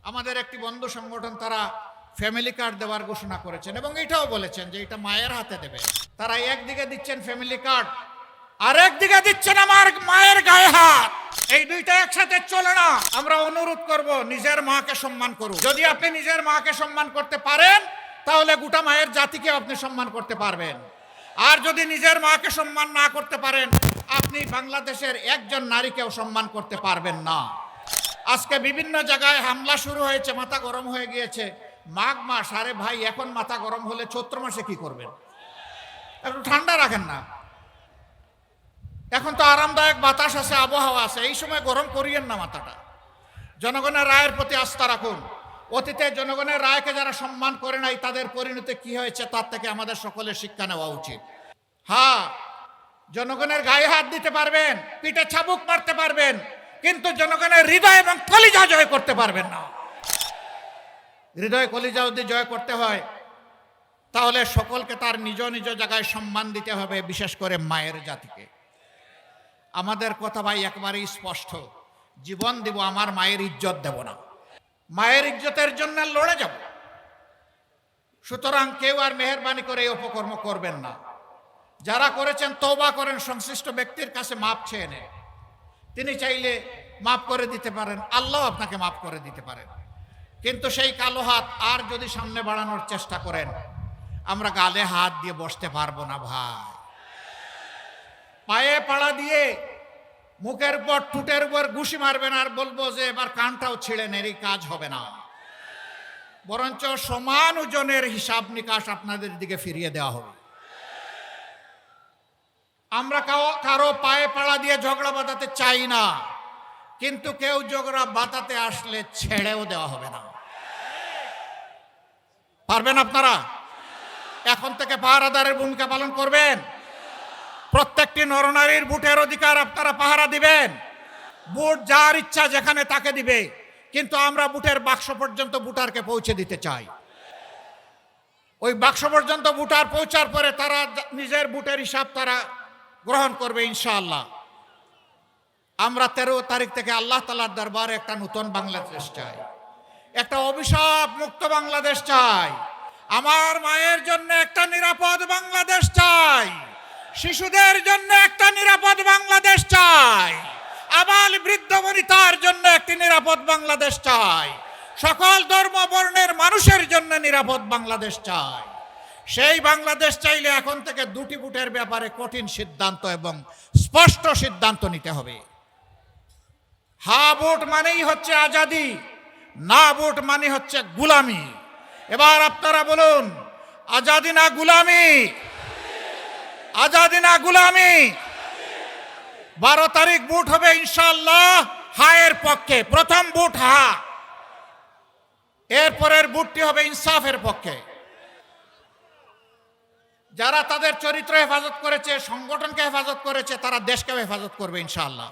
আমাদের একটি বন্ধু সংগঠন তারা ফ্যামিলি কার্ড দেওয়ার ঘোষণা করেছেন এবং এটাও বলেছেন যে এটা মায়ের হাতে দেবে। তারা একদিকে দিচ্ছেন ফ্যামিলি কার্ড, আর একদিকে দিচ্ছেন আমার মায়ের গায়ে হাত। এই দুইটা একসাথে চলে না। আমরা অনুরোধ করব, নিজের মাকে সম্মান করুন। যদি আপনি নিজের মাকে সম্মান করতে পারেন তাহলে গোটা মায়ের জাতিকে আপনি সম্মান করতে পারবেন। আর যদি নিজের মাকে সম্মান না করতে পারেন, আপনি বাংলাদেশের একজন নারীকেও সম্মান করতে পারবেন না। আজকে বিভিন্ন জায়গায় হামলা শুরু হয়েছে, মাথা গরম হয়ে গিয়েছে। মাঘ মাস, আরে ভাই এখন মাথা গরম হলে চৈত্র মাসে কি করবেন? একটু ঠান্ডা রাখেন না। এখন তো আরামদায়ক বাতাস আছে, আবহাওয়া আছে, এই সময় গরম করিয়েন না মাথাটা। জনগণের রায়ের প্রতি আস্থা রাখুন। অতীতে জনগণের রায়কে যারা সম্মান করে নাই তাদের পরিণতি কি হয়েছে তার থেকে আমাদের সকলের শিক্ষা নেওয়া উচিত। হ্যাঁ, জনগণের গায়ে হাত দিতে পারবেন, পিঠে চাবুক মারতে পারবেন, কিন্তু জনগণের হৃদয় এবং কলিজা জয় করতে পারবেন না। হৃদয় কলিজা যদি জয় করতে হয় তাহলে সকলকে তার নিজ নিজ জায়গায় সম্মান দিতে হবে, বিশেষ করে মায়ের জাতিকে। আমাদের কথা ভাই একেবারেই স্পষ্ট, জীবন দিব, আমার মায়ের ইজ্জত দেব না। মায়ের ইজ্জতের জন্য লড়ে যাব। সুতরাং কেউ আর মেহেরবানি করে এই অপকর্ম করবেন না। যারা করেছেন তওবা করেন, সংশ্লিষ্ট ব্যক্তির কাছে মাপ চেয়ে নেন। তিনি চাইলে মাফ করে দিতে পারেন, আল্লাহ আপনাকে মাফ করে দিতে পারেন। কিন্তু সেই কালো হাত আর যদি সামনে বাড়ানোর চেষ্টা করেন, আমরা গালে হাত দিয়ে বসতে পারবো না ভাই। পায়ে পাড়া দিয়ে মুখের উপর ঠুটের উপর ঘুষি মারবেন আর বলবো যে এবার কানটাও ছিঁড়ে নেন, এই কাজ হবে না। বরঞ্চ সমান ওজনের হিসাব নিকাশ আপনাদের দিকে ফিরিয়ে দেওয়া হবে। আমরা কারো পায়ে পাড়া দিয়ে ঝগড়া বাঁধাতে চাই না, কিন্তু কেউ ঝগড়া বাঁধাতে আসলে ছেড়েও দেওয়া হবে না। পারবেন আপনারা? এখন থেকে পাহারাদারের ভূমিকা পালন করবেন। প্রত্যেকটি নরনারীর ভোটের অধিকার আপনারা পাহারা দিবেন। ভোট যার ইচ্ছা যেখানে তাকে দিবে, কিন্তু আমরা ভোটের বাক্স পর্যন্ত ভোটারকে পৌঁছে দিতে চাই। ওই বাক্স পর্যন্ত ভোটার পৌঁছার পরে তারা নিজের ভোটের হিসাব তারা গ্রহণ করবে ইনশাআল্লাহ। আমরা 13 তারিখ থেকে আল্লাহ তাআলার দরবারে একটা নতুন বাংলাদেশ চাই, একটা অভিশাপ মুক্ত বাংলাদেশ চাই। আমার মায়ের জন্য একটা নিরাপদ বাংলাদেশ চাই, শিশুদের জন্য একটা নিরাপদ বাংলাদেশ চাই, আবাল বৃদ্ধ বনিতার জন্য একটি নিরাপদ বাংলাদেশ চাই, সকল ধর্ম বর্ণের মানুষের জন্য নিরাপদ বাংলাদেশ চাই। সেই বাংলাদেশ চাইলে এখন থেকে দুটি ভোটের ব্যাপারে কঠিন সিদ্ধান্ত এবং স্পষ্ট সিদ্ধান্ত নিতে হবে। হ্যাঁ ভোট মানেই হচ্ছে আজাদি, না ভোট মানে হচ্ছে গুলামি। এবার আপনারা বলুন, আজাদি না গুলামি? আজাদি না গুলামি? 12 তারিখ ভোট হবে ইনশাআল্লাহ হায়ের পক্ষে। প্রথম ভোট হা, এরপরের ভোটটি হবে ইনসাফের পক্ষে। যারা তাদের চরিত্র হেফাজত করেছে, সংগঠনকে হেফাজত করেছে, তারা দেশকে হেফাজত করবে ইনশাআল্লাহ।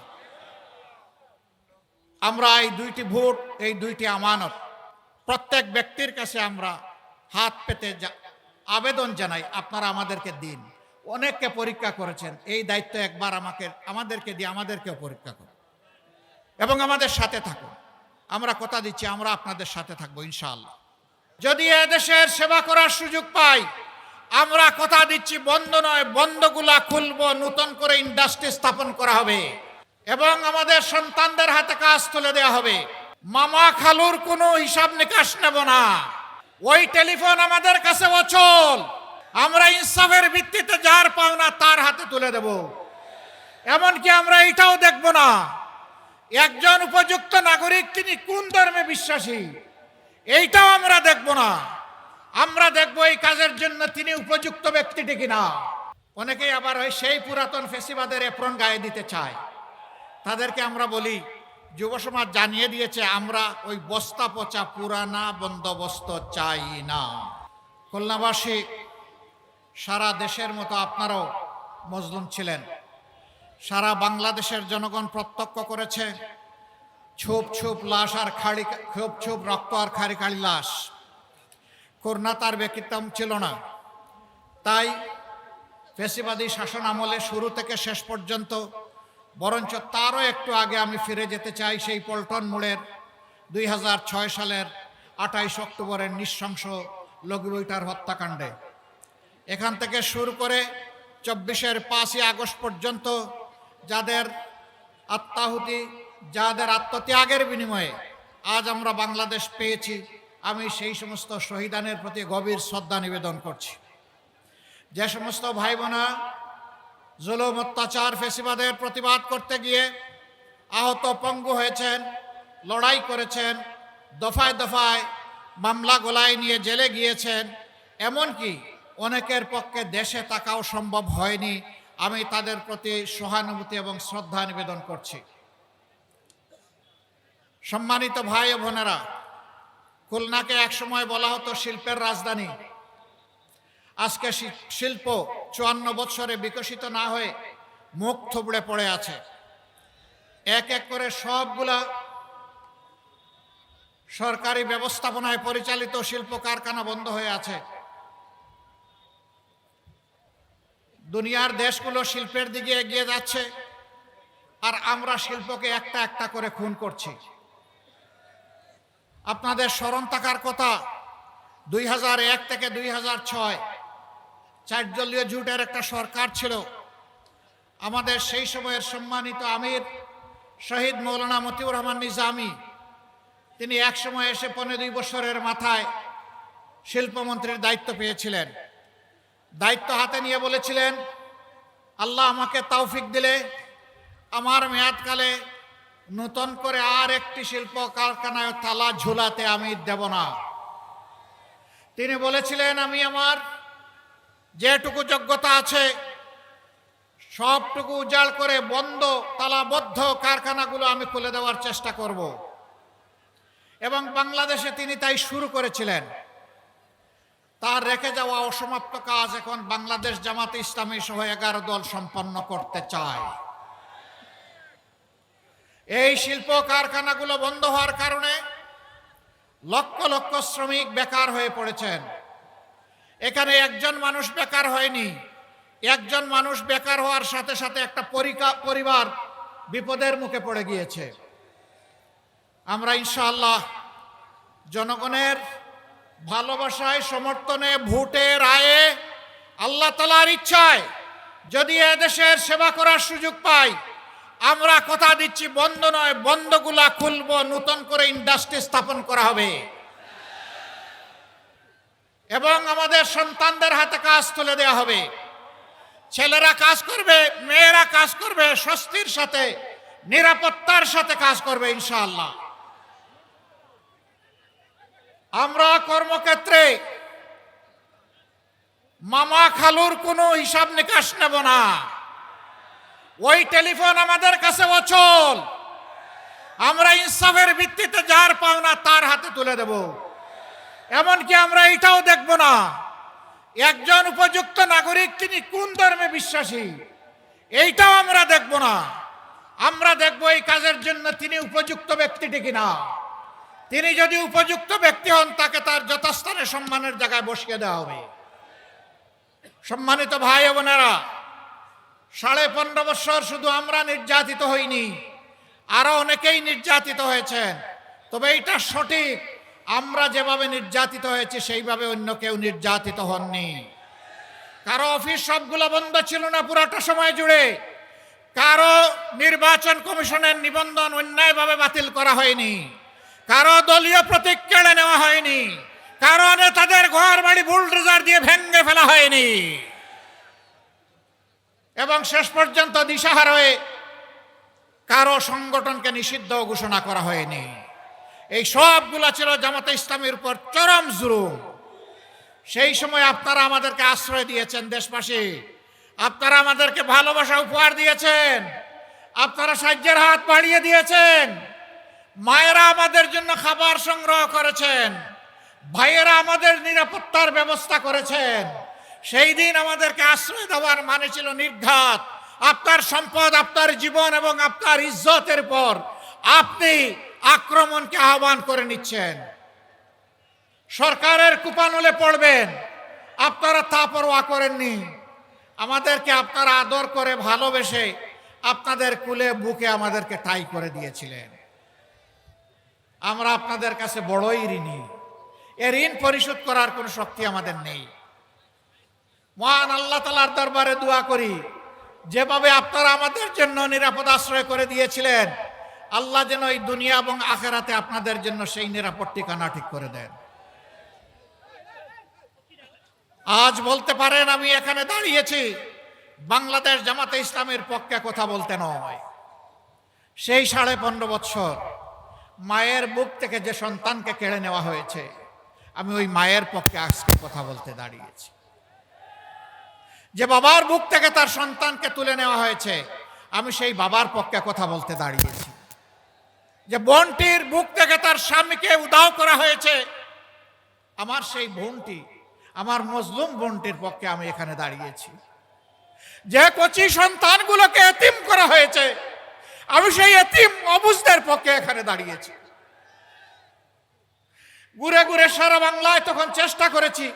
আমরা এই দুইটি ভোট, এই দুইটি আমানত প্রত্যেক ব্যক্তির কাছে আমরা হাত পেতে আবেদন জানাই, আপনারা আমাদেরকে দিন। অনেককে পরীক্ষা করেছেন, এই দায়িত্ব একবার আমাদেরকে দিয়ে আমাদেরকেও পরীক্ষা করুন এবং আমাদের সাথে থাকুন। আমরা কথা দিচ্ছি, আমরা আপনাদের সাথে থাকবো ইনশাআল্লাহ। যদি এদেশের সেবা করার সুযোগ পাই, আমরা কথা দিচ্ছি বন্ধ নয়, বন্ধগুলা খুলবো, নতুন করে ইন্ডাস্ট্রি স্থাপন করা হবে এবং আমাদের সন্তানদের হাতে কাজ তুলে দেওয়া হবে। মামা খালুর কোনো হিসাব নিকাশ নেব না। ওই টেলিফোন আমাদের কাছে অচল। আমরা ইনসাফের ভিত্তিতে যার পাওনা তার হাতে তুলে দেব। এমনকি আমরা এটাও দেখব না একজন উপযুক্ত নাগরিক তিনি কোন ধর্মে বিশ্বাসী, এইটাও আমরা দেখব না। আমরা দেখব এই কাজের জন্য তিনি উপযুক্ত ব্যক্তিটি কিনা। অনেকেই আবার ওই সেই পুরাতন ফেসিবাদের এপ্রন গায়ে দিতে চায়। তাদেরকে আমরা বলি, যুব সমাজ জানিয়ে দিয়েছে, আমরা ওই বস্তা পচা পুরানা বন্দোবস্ত চাই না। খুলনাবাসী, সারা দেশের মতো আপনারাও মজলুম ছিলেন। সারা বাংলাদেশের জনগণ প্রত্যক্ষ করেছে ছুপ ছুপ লাশ আর ছুপ ছুপ রক্ত আর খাড়ি খাড়ি লাশ। করোনা তার ব্যতিক্রম ছিল না। তাই ফ্যাসিবাদী শাসন আমলে শুরু থেকে শেষ পর্যন্ত, বরঞ্চ তারও একটু আগে আমি ফিরে যেতে চাই সেই পল্টন মোড়ের 2006 সালের 28 অক্টোবরের নৃশংস লগিবৈঠার হত্যাকাণ্ডে। এখান থেকে শুরু করে 24-এর 5ই আগস্ট পর্যন্ত যাদের আত্মাহুতি, যাদের আত্মত্যাগের বিনিময়ে আজ আমরা বাংলাদেশ পেয়েছি, আমি সেই সমস্ত শহীদানের প্রতি গভীর শ্রদ্ধা নিবেদন করছি। যে সমস্ত ভাই বোনা জুলুম, অত্যাচার, ফ্যাসিবাদের প্রতিবাদ করতে গিয়ে আহত, পঙ্গু হয়েছেন, লড়াই করেছেন, দফায় দফায় মামলা গলায় নিয়ে জেলে গিয়েছেন, এমনকি অনেকের পক্ষে দেশে থাকাও সম্ভব হয়নি, আমি তাদের প্রতি সহানুভূতি এবং শ্রদ্ধা নিবেদন করছি। সম্মানিত ভাই ও বোনেরা, খুলনাকে একসময় বলা হতো শিল্পের রাজধানী। আজকে শিল্প 54 বছরে বিকশিত না হয়ে মুখ থুবড়ে পড়ে আছে। এক এক করে সবগুলা সরকারি ব্যবস্থাপনায় পরিচালিত শিল্প কারখানা বন্ধ হয়ে আছে। দুনিয়ার দেশগুলো শিল্পের দিকে এগিয়ে যাচ্ছে, আর আমরা শিল্পকে একটা একটা করে খুন করছি। আপনাদের স্মরণ থাকার কথা, 2001 থেকে 2006 4 দলীয় জোটের একটা সরকার ছিল। আমাদের সেই সময়ের সম্মানিত আমির শহীদ মৌলানা মতিউর রহমান নিজামী, তিনি এক সময় এসে 15 বছরের মাথায় শিল্পমন্ত্রীর দায়িত্ব পেয়েছিলেন। দায়িত্ব হাতে নিয়ে বলেছিলেন, আল্লাহ আমাকে তৌফিক দিলে আমার মেয়াদকালে নতুন করে আর একটি শিল্প কারখানায় তালা ঝুলাতে আমি দেব না। তিনি বলেছিলেন, আমি আমার যেটুকু যোগ্যতা আছে সবটুকু উজাড় করে বন্ধ, তালাবদ্ধ কারখানাগুলো আমি খুলে দেওয়ার চেষ্টা করব। এবং বাংলাদেশে তিনি তাই শুরু করেছিলেন। তার রেখে যাওয়া অসমাপ্ত কাজ এখন বাংলাদেশ জামাতে ইসলামী সহ 11 দল সম্পন্ন করতে চায়। এই শিল্প কারখানাগুলো বন্ধ হওয়ার কারণে লক্ষ লক্ষ শ্রমিক বেকার হয়ে পড়েছেন। এখানে একজন মানুষ বেকার হয়নি, একজন মানুষ বেকার হওয়ার সাথে সাথে একটা পরিবার বিপদের মুখে পড়ে গিয়েছে। আমরা ইনশাআল্লাহ জনগণের ভালোবাসায়, সমর্থনে, ভোটে, রায়ে, আল্লাহ তাআলার ইচ্ছায় যদি এদেশের সেবা করার সুযোগ পাই, আমরা কথা দিচ্ছি বন্ধ নয়, বন্ধগুলা খুলব, নতুন করে ইন্ডাস্ট্রি স্থাপন করা হবে এবং আমাদের সন্তানদের হাতে কাজ তুলে দেওয়া হবে। ছেলেরা কাজ করবে, মেয়েরা কাজ করবে, স্বস্তির সাথে, নিরাপত্তার সাথে কাজ করবে ইনশাআল্লাহ। আমরা কর্মক্ষেত্রে মামা খালুর কোনো হিসাব নিকাশ নেব না। ওই টেলিফোন আমাদের কাছে অচল। আমরা ইনসাফের ভিত্তিতে যার পাওনা তার হাতে তুলে দেব। এমনকি আমরা এটাও দেখব না একজন উপযুক্ত নাগরিক তিনি কোন ধর্মে বিশ্বাসী, এইটাও আমরা দেখব না। আমরা দেখব এই কাজের জন্য তিনি উপযুক্ত ব্যক্তিটি কিনা। তিনি যদি উপযুক্ত ব্যক্তি হন, তাকে তার যথাস্থানে সম্মানের জায়গায় বসিয়ে দেওয়া হবে। সম্মানিত ভাই ও বোনেরা, 15.5 বছর শুধু আমরা নির্যাতিত হইনি, আরো অনেকেই নির্যাতিত হয়েছেন। তবে এটা সঠিক, আমরা যেভাবে নির্যাতিত হয়েছি সেইভাবে অন্য কেউ নির্যাতিত হননি। কারো অফিস সবগুলো বন্ধ ছিল না পুরোটা সময় জুড়ে। কারো নির্বাচন কমিশনের নিবন্ধন অন্যায়ভাবে বাতিল করা হয়নি। কারো দলীয় প্রতীক কেড়ে নেওয়া হয়নি। কারো নেতাদের ঘর বাড়ি বুলডোজার দিয়ে ভেঙে ফেলা হয়নি। এবং শেষ পর্যন্ত দিশাহারা হয়ে কারো সংগঠনকে নিষিদ্ধ ঘোষণা করা হয়নি। এই সবগুলা ছিল জামাতে ইসলামীর উপর চরম জুলুম। সেই সময় আপনারা আমাদেরকে আশ্রয় দিয়েছেন দেশবাসী, আপনারা আমাদেরকে ভালোবাসা উপহার দিয়েছেন, আপনারা সাহায্যের হাত বাড়িয়ে দিয়েছেন। মায়েরা আমাদের জন্য খাবার সংগ্রহ করেছেন, ভাইয়েরা আমাদের নিরাপত্তার ব্যবস্থা করেছেন। সেই দিন আমাদেরকে আশ্রয় দেওয়ার মানে ছিল নির্ঘাত আপনার সম্পদ, আপনার জীবন এবং আপনার ইজ্জতের পর আপনি আক্রমণকে আহ্বান করে নিচ্ছেন। সরকারের কুপানলে পড়বেন, আপনারা তা পরোয়া করেননি। আমাদেরকে আপনারা আদর করে ভালোবেসে আপনাদের কুলে বুকে আমাদেরকে ঠাঁই করে দিয়েছিলেন। আমরা আপনাদের কাছে বড়ই ঋণী। এ ঋণ পরিশোধ করার কোনো শক্তি আমাদের নেই। মহান আল্লাহ তাআলার দরবারে দোয়া করি, যেভাবে আপনারা আমাদের জন্য নিরাপদ আশ্রয় করে দিয়েছিলেন, আল্লাহ যেন এই দুনিয়া এবং আখিরাতে আপনাদের জন্য সেই নিরাপদ ঠিকানা ঠিক করে দেন। আজ বলতে পারেন আমি এখানে দাঁড়িয়েছি বাংলাদেশ জামাতে ইসলামের পক্ষে কথা বলতে নয়। সেই 15.5 বছর মায়ের বুক থেকে যে সন্তানকে কেড়ে নেওয়া হয়েছে, আমি ওই মায়ের পক্ষে আজকে কথা বলতে দাঁড়িয়েছি। যে বাবার বুক থেকে তার সন্তানকে তুলে নেওয়া হয়েছে, আমি সেই বাবার পক্ষে কথা বলতে দাঁড়িয়েছি। যে বোনটির বুক থেকে তার স্বামীকে উধাও করা হয়েছে, আমার সেই বোনটি, আমার মজলুম বোনটির পক্ষে আমি এখানে দাঁড়িয়েছি। যে কচি সন্তানগুলোকে এতিম করা হয়েছে, আমি সেই এতিম অবুঝদের পক্ষে এখানে দাঁড়িয়েছি। ঘুরে ঘুরে সারা বাংলায় তখন চেষ্টা করেছি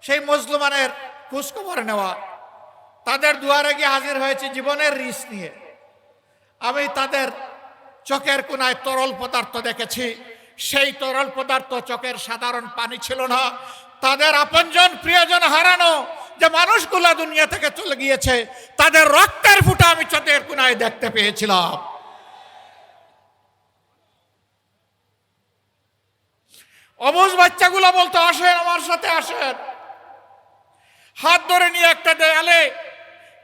সেই মজলুমানের খোঁজখবর নেওয়া। তাদের দুয়ারে গিয়ে হাজির হয়েছি জীবনের রিস্ক নিয়ে। আমি তাদের চোখের কোনায় তরল পদার্থ দেখেছি। সেই তরল পদার্থ চোখের সাধারণ পানি ছিল না। তাদের আপনজন প্রিয়জন হারানো যে মানুষগুলা দুনিয়া থেকে চলে গিয়েছে, তাদের রক্তের ফুঁটা আমি চোখের কোনায় দেখতে পেয়েছিলাম। অবুঝ বাচ্চাগুলো বলতো, আসেন আমার সাথে আসেন। হাত ধরে নিয়ে একটা দেয়ালে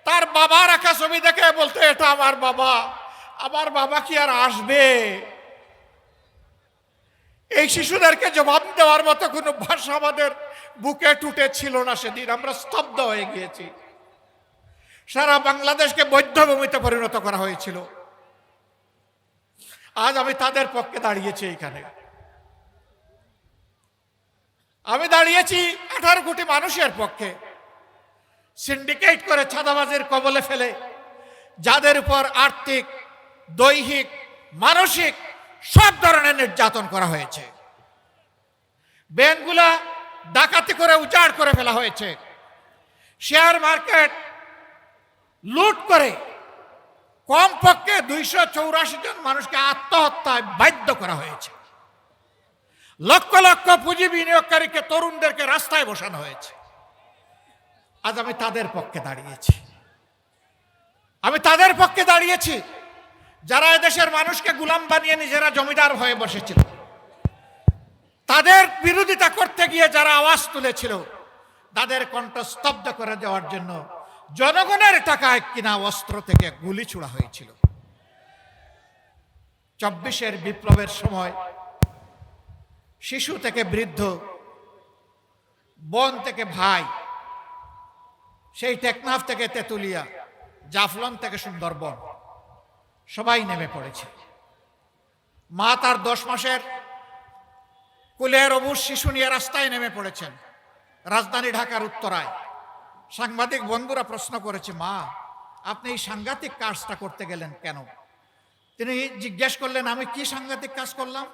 তার বাবা রাখা ছবি দেখে বলতো, এটা আমার বাবা। আমার বাবা কি আর আসবে? এই শিশুদেরকে জবাব দেওয়ার মতো কোনো ভাষা আমাদের বুকে টুটে ছিল না। সেদিন আমরা স্তব্ধ হয়ে গিয়েছি। সারা বাংলাদেশকে বধ্যভূমিতে পরিণত করা হয়েছিল। আজ আমি তাদের পক্ষে দাঁড়িয়েছি। এইখানে আমি দাঁড়িয়েছি 18 কোটি মানুষের পক্ষে, সিন্ডিকেট করে চাঁদাবাজির কবলে ফেলে যাদের উপর আর্থিক, দৈহিক, মানসিক সব ধরনের নির্যাতন করা হয়েছে। ব্যাংকগুলা ডাকাতি করে উজাড় করে ফেলা হয়েছে। শেয়ার মার্কেট লুট করে কমপক্ষে 284 জন মানুষকে আত্মহত্যায় বাধ্য করা হয়েছে। লক্ষ লক্ষ পুঁজি বিনিয়োগকারীকে, তরুণদেরকে রাস্তায় বসানো হয়েছে। আজ আমি তাদের পক্ষে দাঁড়িয়েছি। আমি তাদের পক্ষে দাঁড়িয়েছি যারা এদেশের মানুষকে গোলাম বানিয়ে নিজেরা জমিদার হয়ে বসেছিল। তাদের বিরোধিতা করতে গিয়ে যারা আওয়াজ তুলেছিল, তাদের কণ্ঠ স্তব্ধ করে দেওয়ার জন্য জনগণের টাকায় কিনা অস্ত্র থেকে গুলি ছোড়া হয়েছিল। 24-এর বিপ্লবের সময় শিশু থেকে বৃদ্ধ, বোন থেকে ভাই, সেই টেকনাফ থেকে তেতুলিয়া, জাফলং থেকে সুন্দরবন, সবাই নেমে পড়েছে। মা তার 10 মাসের কুলের অবুঝ শিশু নিয়ে রাস্তায় নেমে পড়েছেন রাজধানী ঢাকার উত্তরায়। সাংবাদিক বন্ধুরা প্রশ্ন করেছে, মা আপনি এই সাংঘাতিক কাজটা করতে গেলেন কেন? তিনি জিজ্ঞেস করলেন, আমি কি সাংঘাতিক কাজ করলাম?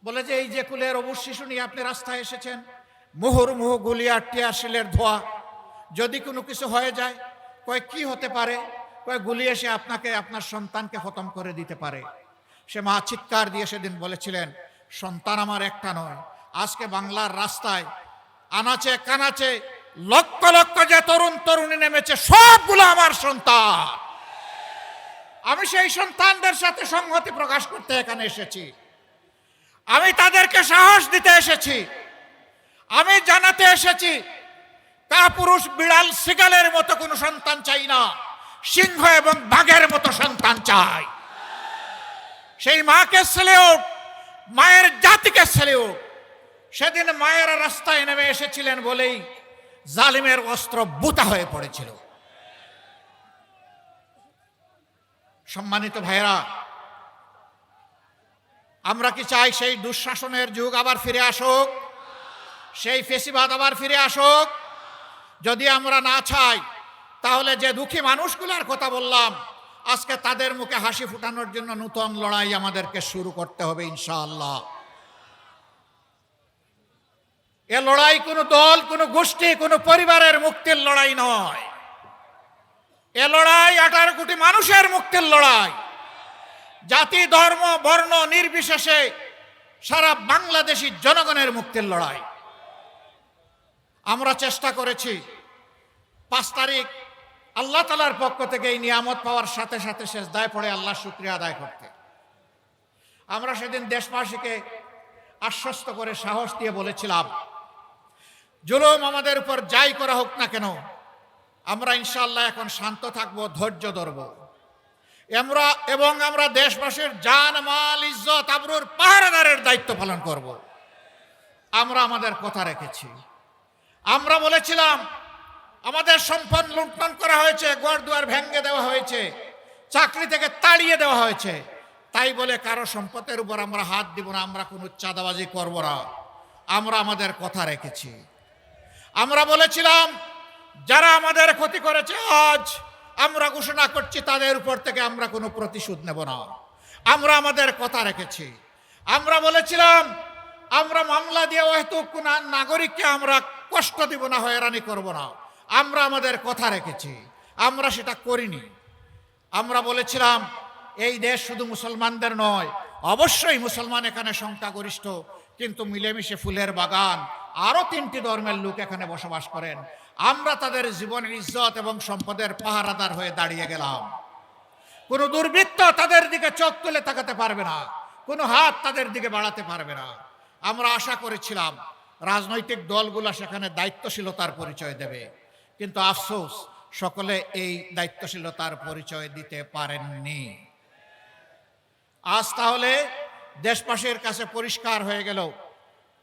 বলে যে এই যে কুলের অবুঝ শিশু নিয়ে আপনি রাস্তায় এসেছেন, মুহুর্মুহু গুলি আর টিয়ারশেলের ধোঁয়া, যদি কোনো কিছু হয়ে যায়, কয় কি হতে পারে? কয় গুলি এসে আপনাকে, আপনার সন্তানকে খতম করে দিতে পারে। সে মা চিৎকার দিয়ে সেদিন বলেছিলেন, সন্তান আমার একটা নয়, আজকে বাংলার রাস্তায় আনাচে কানাচে লক্ষ লক্ষ যে তরুণ তরুণী নেমেছে, সবগুলো আমার সন্তান। আমি সেই সন্তানদের সাথে সংহতি প্রকাশ করতে এখানে এসেছি। আমি তাদেরকে সাহস দিতে এসেছি। আমি জানাতে এসেছি, কাপুরুষ বিড়াল সিগালের মতো কোনো সন্তান চাই না, সিংহ এবং বাঘের মতো সন্তান চাই। সেই মাকে সেলিউট, মায়ের জাতিকে সেলিউট। সেদিন মায়েরা রাস্তায় নেমে এসেছিলেন বলেই জালিমের অস্ত্র বুতা হয়ে পড়েছিল। সম্মানিত ভাইয়েরা, আমরা কি চাই সেই দুঃশাসনের যুগ আবার ফিরে আসুক? সেই ফেসিবাদ আবার ফিরে আসুক? যদি আমরা না চাই, তাহলে যে দুঃখী মানুষগুলোর কথা বললাম, আজকে তাদের মুখে হাসি ফুটানোর জন্য নতুন লড়াই আমাদেরকে শুরু করতে হবে ইনশাআল্লাহ। এ লড়াই কোনো দল, কোনো গোষ্ঠী, কোনো পরিবারের মুক্তির লড়াই নয়। এ লড়াই 18 কোটি মানুষের মুক্তির লড়াই। জাতি, ধর্ম, বর্ণ নির্বিশেষে সারা বাংলাদেশি জনগণের মুক্তির লড়াই। আমরা চেষ্টা করেছি 5 তারিখ আল্লাহ তাআলার পক্ষ থেকে এই নিয়ামত পাওয়ার সাথে সাথে সেজদায় পড়ে আল্লাহর শুকরিয়া আদায় করতে। আমরা সেদিন দেশবাসীকে আশ্বস্ত করে সাহস দিয়ে বলেছিলাম, জুলুম আমাদের উপর যাই করা হোক না কেন, আমরা ইনশাআল্লাহ এখন শান্ত থাকবো, ধৈর্য ধরব এবং আমরা দেশবাসীর জান, মাল, ইজ্জত, আবরুর পাহারাদারের দায়িত্ব পালন করব। আমরা আমাদের কথা রেখেছি। আমরা বলেছিলাম আমাদের সম্পদ লুণ্ঠন করা হয়েছে, ঘরদুয়ার ভেঙে দেওয়া হয়েছে, চাকরি থেকে তাড়িয়ে দেওয়া হয়েছে, তাই বলে কারো সম্পদের উপর আমরা হাত দিব না, আমরা কোনো চাঁদাবাজি করব না। আমরা আমাদের কথা রেখেছি। আমরা বলেছিলাম যারা আমাদের ক্ষতি করেছে আজ আমরা ঘোষণা করছি তাদের উপর থেকে আমরা কোনো প্রতিশোধ নেব না। আমরা আমাদের কথা রেখেছি। আমরা বলেছিলাম আমরা মামলা দিয়ে হয়তো কোনো নাগরিককে আমরা কষ্ট দিব না, হয়রানি করব না। আমরা আমাদের কথা রেখেছি। আমরা সেটা করিনি। আমরা বলেছিলাম এই দেশ শুধু মুসলমানদের নয়, অবশ্যই মুসলমান এখানে সংখ্যাগরিষ্ঠ, কিন্তু মিলেমিশে ফুলের বাগান, আরো 3টি ধর্মের লোক এখানে বসবাস করেন। আমরা তাদের জীবনের ইজ্জত এবং সম্পদের পাহারাদার হয়ে দাঁড়িয়ে গেলাম। কোনো দুর্বৃত্ত তাদের দিকে চোখ তুলে তাকাতে পারবে না, কোনো হাত তাদের দিকে বাড়াতে পারবে না। আমরা আশা করেছিলাম রাজনৈতিক দলগুলো সেখানে দায়িত্বশীলতার পরিচয় দেবে, কিন্তু আফসোস সকলে এই দায়িত্বশীলতার পরিচয় দিতে পারেননি। আজ তাহলে দেশবাসীর কাছে পরিষ্কার হয়ে গেল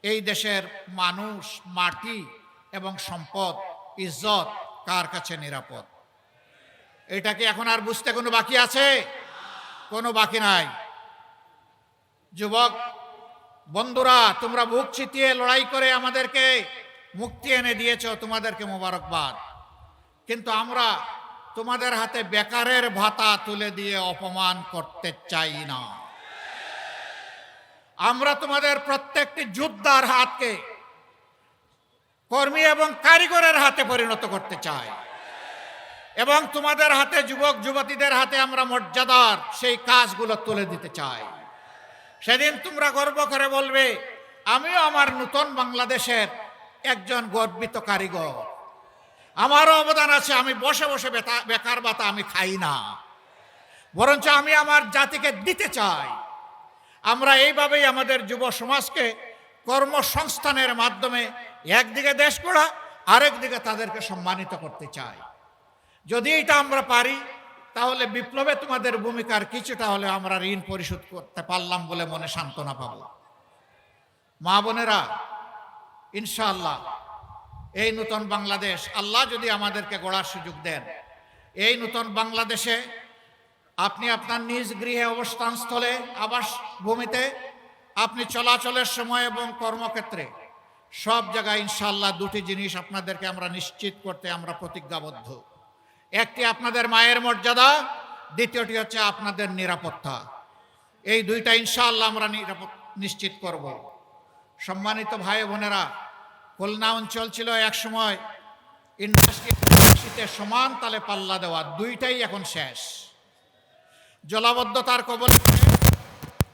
এই দেশের মানুষ, মাটি এবং সম্পদ, ইজ্জত কার কাছে নিরাপদ। এটা কি এখন আর বুঝতে কোনো বাকি আছে? কোনো বাকি নাই। যুবক বন্ধুরা, তোমরা বুক চিতিয়ে লড়াই করে আমাদেরকে মুক্তি এনে দিয়েছো, তোমাদেরকে মোবারকবাদ। কিন্তু আমরা তোমাদের হাতে বেকারের ভাতা তুলে দিয়ে অপমান করতে চাই না। আমরা তোমাদের প্রত্যেকটি যোদ্ধার হাতকে কর্মী এবং কারিগরের হাতে পরিণত করতে চাই এবং তোমাদের হাতে, যুবক যুবতীদের হাতে আমরা মর্যাদার সেই কাজগুলো তুলে দিতে চাই। সেদিন তোমরা গর্ব করে বলবে আমিও আমার নতুন বাংলাদেশের একজন গর্বিত কারিগর, আমারও অবদান আছে। আমি বসে বসে বেকার ভাতা আমি খাই না, বরঞ্চ আমি আমার জাতিকে দিতে চাই। আমরা এইভাবেই আমাদের যুব সমাজকে কর্মসংস্থানের মাধ্যমে একদিকে দেশ গড়া, আরেকদিকে তাদেরকে সম্মানিত করতে চাই। যদি এটা আমরা পারি তাহলে বিপ্লবে তোমাদের ভূমিকার কিছুটা হলে আমরা ঋণ পরিশোধ করতে পারলাম বলে মনে সান্ত্বনা পাব। মা বোনেরা, ইনশাআল্লাহ এই নতুন বাংলাদেশ আল্লাহ যদি আমাদেরকে গড়ার সুযোগ দেন, এই নতুন বাংলাদেশে আপনি আপনার নিজ গৃহে, অবস্থানস্থলে, আবাস ভূমিতে, আপনি চলাচলের সময় এবং কর্মক্ষেত্রে সব জায়গায় ইনশাআল্লাহ 2টি জিনিস আপনাদেরকে আমরা নিশ্চিত করতে আমরা প্রতিজ্ঞাবদ্ধ। একটি আপনাদের মায়ের মর্যাদা, দ্বিতীয়টি হচ্ছে আপনাদের নিরাপত্তা। এই 2টা ইনশাআল্লাহ আমরা নিশ্চিত করব। সম্মানিত ভাই বোনেরা, খুলনা অঞ্চল ছিল একসময় ইন্ডাস্ট্রিতে সমান তালে পাল্লা দেওয়া, 2টাই এখন শেষ। জলাবদ্ধতার কবলে পড়ে,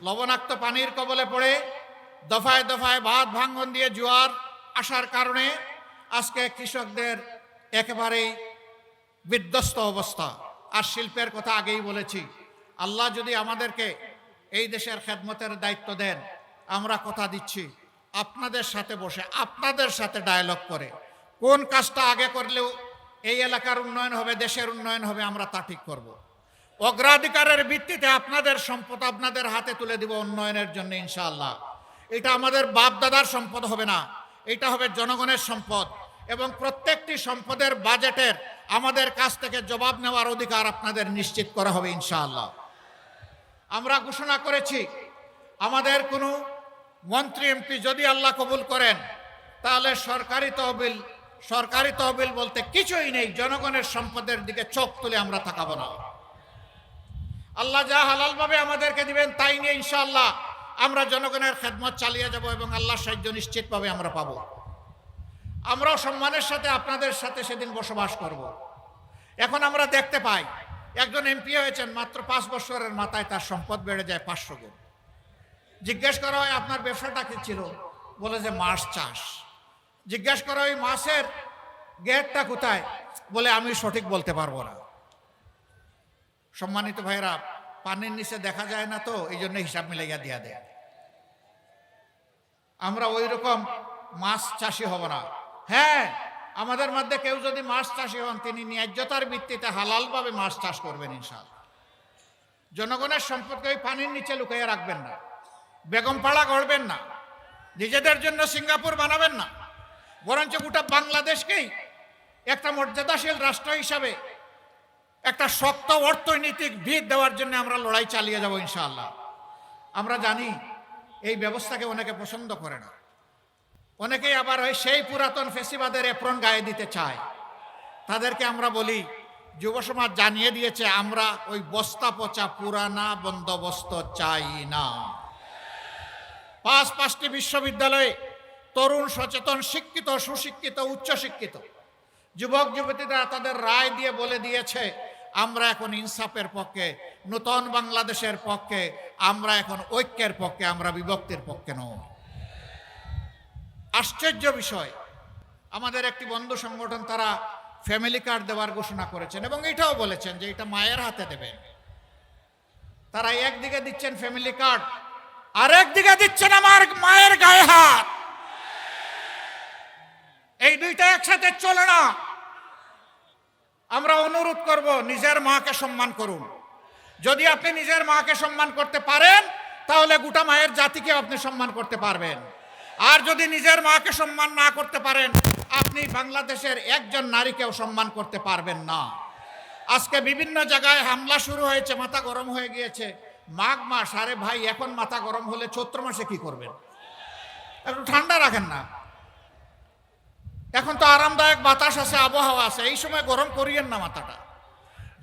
লবণাক্ত পানির কবলে পড়ে, দফায় দফায় বাঁধ ভাঙন দিয়ে জোয়ার আসার কারণে আজকে কৃষকদের একেবারেই বিধ্বস্ত অবস্থা। আর শিল্পের কথা আগেই বলেছি, আল্লাহ যদি আমাদেরকে এই দেশের খেদমতের দায়িত্ব দেন, আমরা কথা দিচ্ছি আপনাদের সাথে বসে, আপনাদের সাথে ডায়ালগ করে কোন কাজটা আগে করলেও এই এলাকার উন্নয়ন হবে, দেশের উন্নয়ন হবে, আমরা তা ঠিক করব। অগ্রাধিকারের ভিত্তিতে আপনাদের সম্পদ আপনাদের হাতে তুলে দিব উন্নয়নের জন্য ইনশাআল্লাহ। এটা আমাদের বাপ দাদার সম্পদ হবে না, এটা হবে জনগণের সম্পদ এবং প্রত্যেকটি সম্পদের বাজেটের আমাদের কাছ থেকে জবাব নেওয়ার অধিকার আপনাদের নিশ্চিত করা হবে ইনশাআল্লাহ। আমরা ঘোষণা করেছি আমাদের কোনো মন্ত্রী এমপি যদি আল্লাহ কবুল করেন তাহলে সরকারি তহবিল বলতে কিছুই নেই, জনগণের সম্পদের দিকে চোখ তুলে আমরা তাকাবো না। আল্লাহ যা হালালভাবে আমাদেরকে দিবেন তাই নিয়ে ইনশাআল্লাহ আমরা জনগণের খেদমত চালিয়ে যাব এবং আল্লাহর সাহায্য নিশ্চিতভাবে আমরা পাবো। আমরাও সম্মানের সাথে আপনাদের সাথে সেদিন বসবাস করব। এখন আমরা দেখতে পাই একজন এমপি হয়েছেন, মাত্র 5 বছরের মাথায় তার সম্পদ বেড়ে যায় 500 গুণ। জিজ্ঞেস করা হয় আপনার ব্যবসাটা কি ছিল, বলে যে মাছ চাষ। জিজ্ঞেস করা হয় মাছের গেটটা কোথায়, বলে আমি সঠিক বলতে পারবো না। সম্মানিত ভাইরা, পানির নিচে দেখা যায় না তো, এই জন্য হিসাব মিলাইয়া দিয়া দেয়। আমরা ওই রকম মাছ চাষি হব না। হ্যাঁ, আমাদের মধ্যে কেউ যদি মাছ চাষি হন, তিনি ন্যায্যতার ভিত্তিতে হালালভাবে মাছ চাষ করবেন ইনশাআল্লাহ। জনগণের সম্পদকে ওই পানির নিচে লুকাইয়া রাখবেন না, বেগমপাড়া গড়বেন না, নিজেদের জন্য সিঙ্গাপুর বানাবেন না, বরঞ্চ গোটা বাংলাদেশকেই একটা মর্যাদাশীল রাষ্ট্র হিসাবে একটা শক্ত অর্থনৈতিক ভিত দেওয়ার জন্য আমরা লড়াই চালিয়ে যাব ইনশাআল্লাহ। আমরা জানি এই ব্যবস্থাকে অনেকে পছন্দ করে না, অনেকেই আবার ওই সেই পুরাতন ফেসিবাদের এপ্রন গায়ে দিতে চায়। তাদেরকে আমরা বলি, যুব সমাজ জানিয়ে দিয়েছে, আমরা ওই বস্তা পচা পুরানা বন্দোবস্ত চাই না। পাঁচটি বিশ্ববিদ্যালয়ে তরুণ, সচেতন, শিক্ষিত, সুশিক্ষিত, উচ্চশিক্ষিত যুবক যুবতীরা তাদের রায় দিয়ে বলে দিয়েছে, আমরা এখন ইনসাফের পক্ষে, নূতন বাংলাদেশের পক্ষে, আমরা এখন ঐক্যের পক্ষে, আমরা বিভক্তির পক্ষে নই। আশ্চর্য বিষয়, আমাদের একটি বন্ধু সংগঠন তারা ফ্যামিলি কার্ড দেওয়ার ঘোষণা করেছেন এবং এটাও বলেছেন যে এটা মায়ের হাতে দেবেন। তারা একদিকে দিচ্ছেন ফ্যামিলি কার্ড, আর একদিকে দিচ্ছেন আমার মায়ের গায়ে হাত। এই দুইটা একসাথে চলে না। আমরা অনুরোধ করব, নিজের মাকে সম্মান করুন। যদি আপনি নিজের মাকে সম্মান করতে পারেন, তাহলে গোটা মায়ের জাতিকে আপনি সম্মান করতে পারবেন। আর যদি নিজের মাকে সম্মান না করতে পারেন, আপনি বাংলাদেশের একজন নারীকেও সম্মান করতে পারবেন না। আজকে বিভিন্ন জায়গায় হামলা শুরু হয়েছে, মাথা গরম হয়ে গিয়েছে। মাঘ মাস, আরে ভাই, এখন মাথা গরম হলে চৈত্র মাসে কি করবেন? একটু ঠান্ডা রাখেন না। এখন তো আরামদায়ক বাতাস আছে, আবহাওয়া আছে, এই সময় গরম করিয়েন না মাথাটা।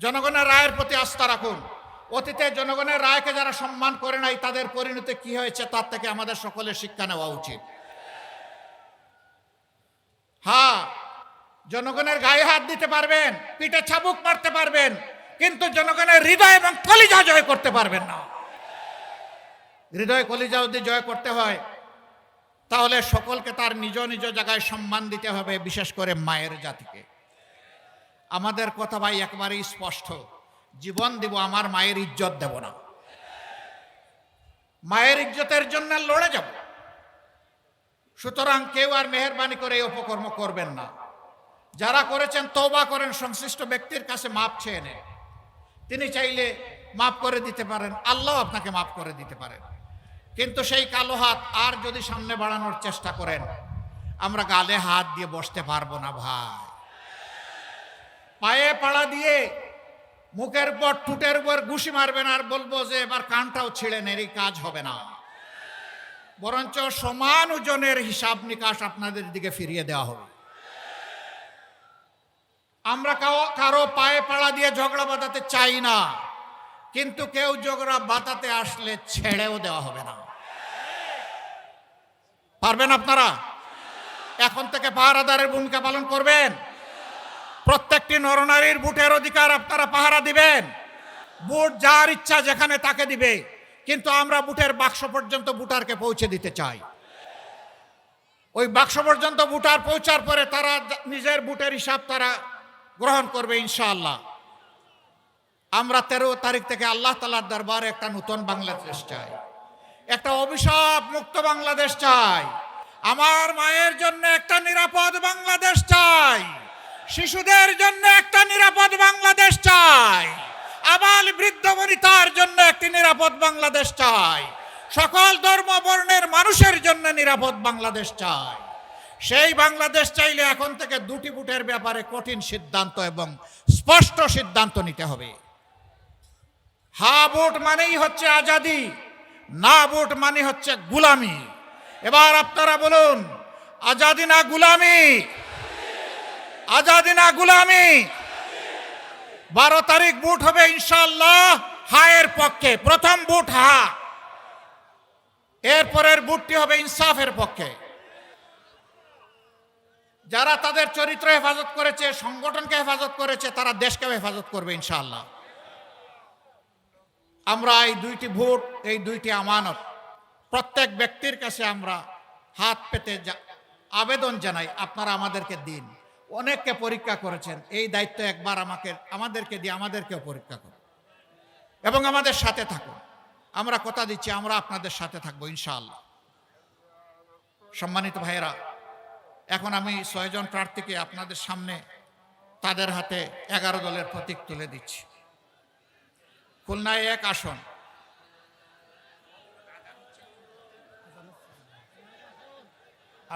জনগণের রায়ের প্রতি আস্থা রাখুন। অতীতে জনগণের রায়কে যারা সম্মান করে নাই, তাদের পরিণতি কি হয়েছে তার থেকে আমাদের সকলের শিক্ষা নেওয়া উচিত। হ্যাঁ, জনগণের গায়ে হাত দিতে পারবেন, পিঠে চাবুক মারতে পারবেন, কিন্তু জনগণের হৃদয় এবং কলিজা জয় করতে পারবেন না। হৃদয় কলিজা যদি জয় করতে হয়, তাহলে সকলকে তার নিজ নিজ জায়গায় সম্মান দিতে হবে, বিশেষ করে মায়ের জাতিকে। আমাদের কথা ভাই একেবারেই স্পষ্ট, জীবন দিব, আমার মায়ের ইজ্জত দেব না। মায়ের ইজ্জতের জন্য লড়ে যাব। সুতরাং কেউ আর মেহেরবানি করে এই অপকর্ম করবেন না। যারা করেছেন তওবা করেন, সংশ্লিষ্ট ব্যক্তির কাছে মাপ চেয়ে নেন। তিনি চাইলে মাফ করে দিতে পারেন, আল্লাহ আপনাকে মাফ করে দিতে পারেন। কিন্তু সেই কালো হাত আর যদি সামনে বাড়ানোর চেষ্টা করেন, আমরা গালে হাত দিয়ে বসতে পারবো না ভাই। পায়ে পাড়া দিয়ে মুখের উপর, ঠুটের উপর ঘুষি মারবেন আর বলবো যে এবার কানটাও ছিঁড়ে নেন, এই কাজ হবে না। বরঞ্চ সমান ওজনের হিসাব নিকাশ আপনাদের দিকে ফিরিয়ে দেওয়া হবে। আমরা কারো পায়ে পাড়া দিয়ে ঝগড়া বাঁধাতে চাই না, কিন্তু কেউ ঝগড়া বাঁধাতে আসলে ছেড়েও দেওয়া হবে না। পারবেন আপনারা? এখন থেকে পাহারাদারের ভূমিকা পালন করবেন। প্রত্যেকটি নরনারীর ভোটের অধিকার আপনারা পাহারা দিবেন। ভোট যার ইচ্ছা যেখানে তাকে দিবে, কিন্তু আমরা ভোটের বাক্স পর্যন্ত ভোটারকে পৌঁছে দিতে চাই। ওই বাক্স পর্যন্ত ভোটার পৌঁছার পরে তারা নিজের ভোটের হিসাব তারা গ্রহণ করবে ইনশাআল্লাহ। আমরা 13 তারিখ থেকে আল্লাহ তাআলার দরবারে একটা নতুন বাংলাদেশ চাই, একটা অভিশাপ মুক্ত বাংলাদেশ চাই। আমার মায়ের জন্য একটা নিরাপদ বাংলাদেশ চাই, শিশুদের জন্য একটা নিরাপদ বাংলাদেশ চাই, আবাল বৃদ্ধ বনিতার জন্য একটি নিরাপদ বাংলাদেশ চাই, সকল ধর্ম বর্ণের মানুষের জন্য নিরাপদ বাংলাদেশ চাই। সেই বাংলাদেশ চাইলে এখন থেকে দুটি ভোটের ব্যাপারে কঠিন সিদ্ধান্ত এবং স্পষ্ট সিদ্ধান্ত নিতে হবে। হ্যাঁ ভোট মানেই হচ্ছে আজাদি, না ভোট মানে হচ্ছে গুলামি। এবার আপনারা বলুন, আজাদি না গুলামি? আজাদি না গুলামি? 12 তারিখ ভোট হবে ইনশাআল্লাহ হায়ের পক্ষে। প্রথম ভোট হা, এরপরের ভোটটি হবে ইনসাফের পক্ষে। যারা তাদের চরিত্র হেফাজত করেছে, সংগঠনকে হেফাজত করেছে, তারা দেশকে হেফাজত করবে ইনশাআল্লাহ। আমরা এই দুইটি ভোট, এই দুইটি আমানত প্রত্যেক ব্যক্তির কাছে আমরা হাত পেতে আবেদন জানাই, আপনারা আমাদেরকে দিন। অনেককে পরীক্ষা করেছেন, এই দায়িত্ব একবার আমাদেরকে দিয়ে আমাদেরকেও পরীক্ষা করুন এবং আমাদের সাথে থাকুন। আমরা কথা দিচ্ছি, আমরা আপনাদের সাথে থাকবো ইনশাআল্লাহ। সম্মানিত ভাইয়েরা, এখন আমি 6 জন প্রার্থীকে আপনাদের সামনে তাদের হাতে 11 দলের প্রতীক তুলে দিচ্ছি। খুলনায় 1 আসন,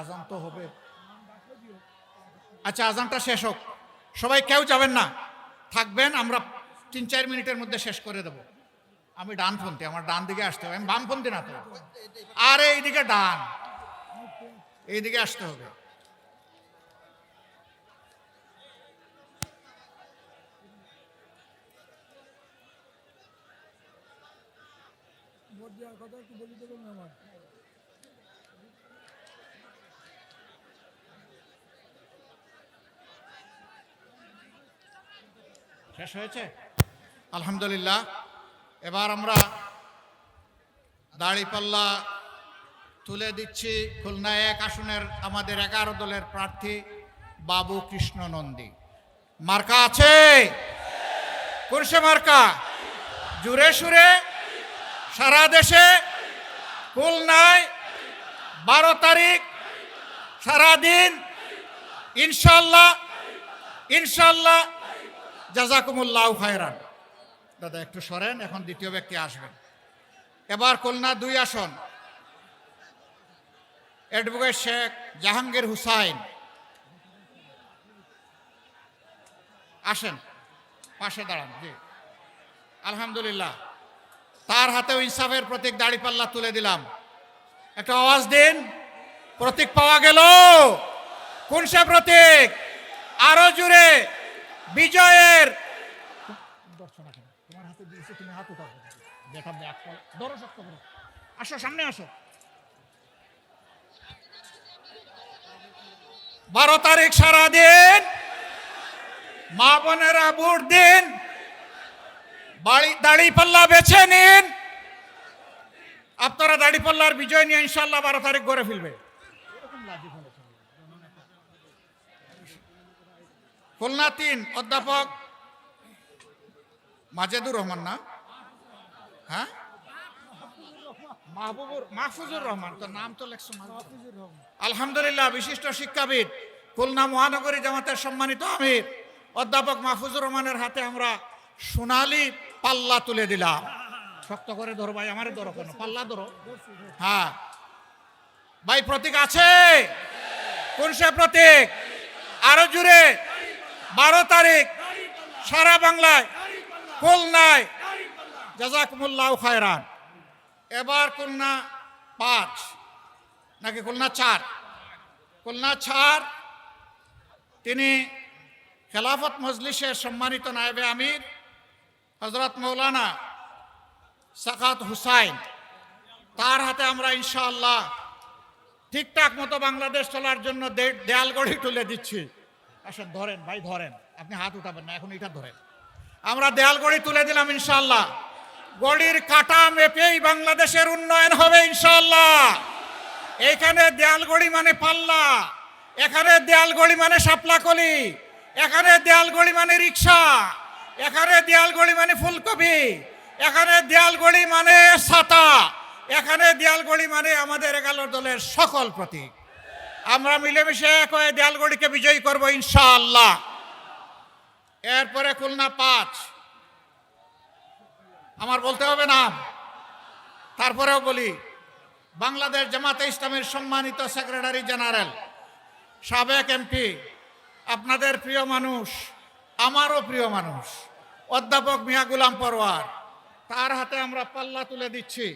আজান তো হবে। আচ্ছা, আজানটা শেষ হোক, সবাই কেউ যাবেন না, থাকবেন। আমরা 3-4 মিনিটের মধ্যে শেষ করে দেব। আমি ডানপন্থী, আমার ডান দিকে আসতে হবে, আমি বামপন্থী না তো। আর এইদিকে ডান, এইদিকে আসতে হবে। শেষ হয়েছে আলহামদুলিল্লাহ। এবার আমরা দাড়িপাল্লা তুলে দিচ্ছি। খুলনা 1 আসনের আমাদের 11 দলের প্রার্থী বাবু কৃষ্ণ নন্দী। মার্কা আছে? কোনসে মার্কা? জুড়ে সুরে সারা দেশে খুলনায় 12 তারিখ সারাদিন ইনশাল্লাহ ইনশাল্লাহ। জাযাকুমুল্লাহু খায়রান। দাদা একটু সরেন, এখন দ্বিতীয় ব্যক্তি আসবেন। এবার খুলনা 2 আসন অ্যাডভোকেট শেখ জাহাঙ্গীর হুসাইন, আসেন, পাশে দাঁড়ান। জি আলহামদুলিল্লাহ, তার হাতেও ইনসাফের প্রতীক দাড়িপাল্লা তুলে দিলাম। একটা আওয়াজ দিন, প্রতীক পাওয়া গেল। কোন সে প্রতীক? আরো জুড়ে বিজয়ের। তোমার হাতে দিয়েছে, তুমি হাত উঠাও, দেখা ব্যাক ধরো, শক্ত করো, আসো সামনে আসো। 12 তারিখ সারাদিন মা বোনেরা ভোট দিন, দাড়িপাল্লা বেছে নিন। আপনারা দাড়িপাল্লার বিজয় নিয়ে ইনশাল্লাহ 12 তারিখ গড়ে ফেলবে। খুলনা 3 অধ্যাপক মাজেদুর রহমান, না হ্যাঁ মাহফুজুর রহমান, তো নাম তো লেখছো আলহামদুলিল্লাহ। বিশিষ্ট শিক্ষাবিদ, খুলনা মহানগরী জামাতের সম্মানিত আমির অধ্যাপক মাহফুজুর রহমানের হাতে আমরা সোনালী পাল্লা তুলে দিলাম। শক্ত করে ধরো ভাই, আমারে ধরো, কেন পাল্লা ধরো। হ্যাঁ ভাই, প্রতীক আছে? কোন সে প্রতীক? আরো জুড়ে 12 তারিখ সারা বাংলায় খুলনায়। জাযাকুমুল্লাহু খায়রান। এবার খুলনা 5 নাকি খুলনা 4? খুলনা 4 তিনি খেলাফত মজলিসের সম্মানিত নায়েবে আমির হযরত মৌলানা সাখাত হুসাইন, তার হাতে আমরা ইনশাআল্লাহ ঠিকঠাক মতো বাংলাদেশ চলার জন্য দেয়াল গড়ি তুলে দিচ্ছি। আসেন, ধরেন ভাই, ধরেন, আপনি হাত উঠাবেন না, এখন এটা ধরেন। আমরা দেয়াল গড়ি তুলে দিলাম ইনশাআল্লাহ। গড়ির কাটা মেপেই বাংলাদেশের উন্নয়ন হবে ইনশাআল্লাহ। এখানে দেয়াল গড়ি মানে পাল্লা, এখানে দেয়াল গড়ি মানে শাপলাকলি, এখানে দেয়াল গড়ি মানে রিক্সা, এখানে দেয়াল গড়ি মানে ফুলকপি, এখানে দেয়াল গড়ি মানে ছাতা, এখানে দেয়াল গড়ি মানে আমাদের 11 দলের সকল প্রতীক। আমরা মিলেমিশে এক হয়ে দেয়াল গড়িকে বিজয়ী করব ইনশাআল্লাহ। এরপরে খুলনা 5, আমার বলতে হবে না, তারপরেও বলি, বাংলাদেশ জামাতে ইসলামীর সম্মানিত সেক্রেটারি জেনারেল, সাবেক এমপি, আপনাদের প্রিয় মানুষ, আমারও প্রিয় মানুষ, অধ্যাপক মিয়া গোলাম পরওয়ার, তার হাতে আমরা পাল্লা তুলে দিচ্ছি।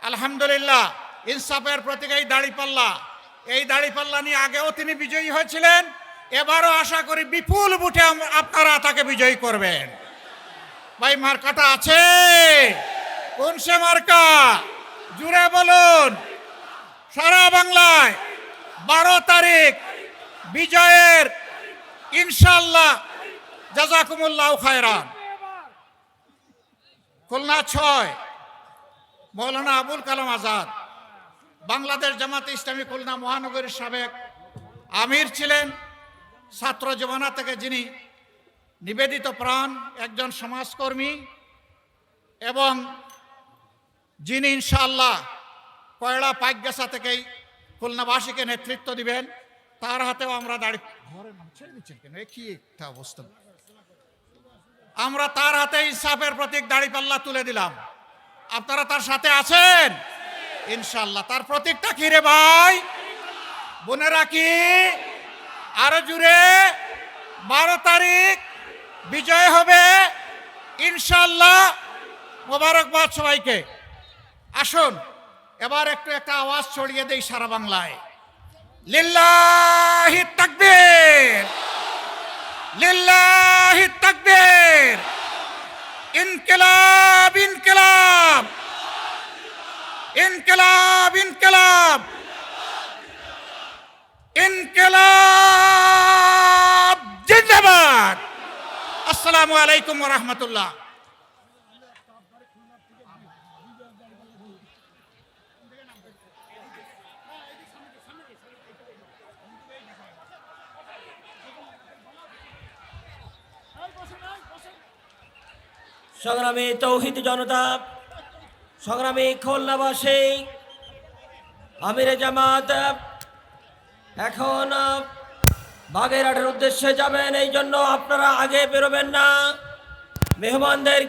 আলহামদুলিল্লাহ, ইনসাফের প্রতীক এই দাড়িপাল্লা। এই দাড়িপাল্লা নিয়ে আগেও তিনি বিজয়ী হয়েছিলেন, এবারও আশা করি বিপুল ভোটে আপনারা তাকে বিজয়ী করবেন। ভাই, মার্কাটা আছে? কোন সে মার্কা? জুড়ে বলুন। সারা বাংলায় 12 তারিখ বিজয়ের ইনশাআল্লাহ। জাযাকুমুল্লাহু খায়রান। খুলনা 6 মৌলানা আবুল কালাম আজাদ, বাংলাদেশ জামাতে ইসলামী খুলনা মহানগরীর সাবেক আমির ছিলেন, ছাত্র জীবনা থেকে যিনি নিবেদিত প্রাণ একজন সমাজকর্মী এবং যিনি ইনশাআল্লাহ কয়লা পাইকগাছা থেকেই খুলনাবাসীকে নেতৃত্ব দিবেন, তার হাতেও আমরা ছেড়ে দিচ্ছেন কেন, কি একটা অবস্থা। আমরা তার হাতে ইনসাফের প্রতীক দাঁড়িপাল্লা তুলে দিলাম। আপনারা তার সাথে আছেন ইনশাআল্লাহ। তার প্রতীকটা কি রে ভাই বোনেরা? কি আরো জুড়ে 12 তারিখ বিজয় হবে ইনশাআল্লাহ। মোবারকবাদ সবাইকে। আসুন এবার একটা আওয়াজ ছড়িয়ে দেই সারা বাংলায়। লিল্লাহি তাকবীর, লিল্লাহি তাকবীর, ইনকিলাব ইনকিলাব, ইনকিলাব ইনকিলাব, ইনকিলাব জিন্দাবাদ। আসসালামু আলাইকুম ওয়া রাহমাতুল্লাহ। সংগ্রামী তৌহিদ জনতা, সংগ্রামী খুলনাবাসী, আমিরে জামাত এখন বাগেরহাটের উদ্দেশ্যে যাবেন, এই জন্য আপনারা আগে বেরোবেন না। মেহমানদের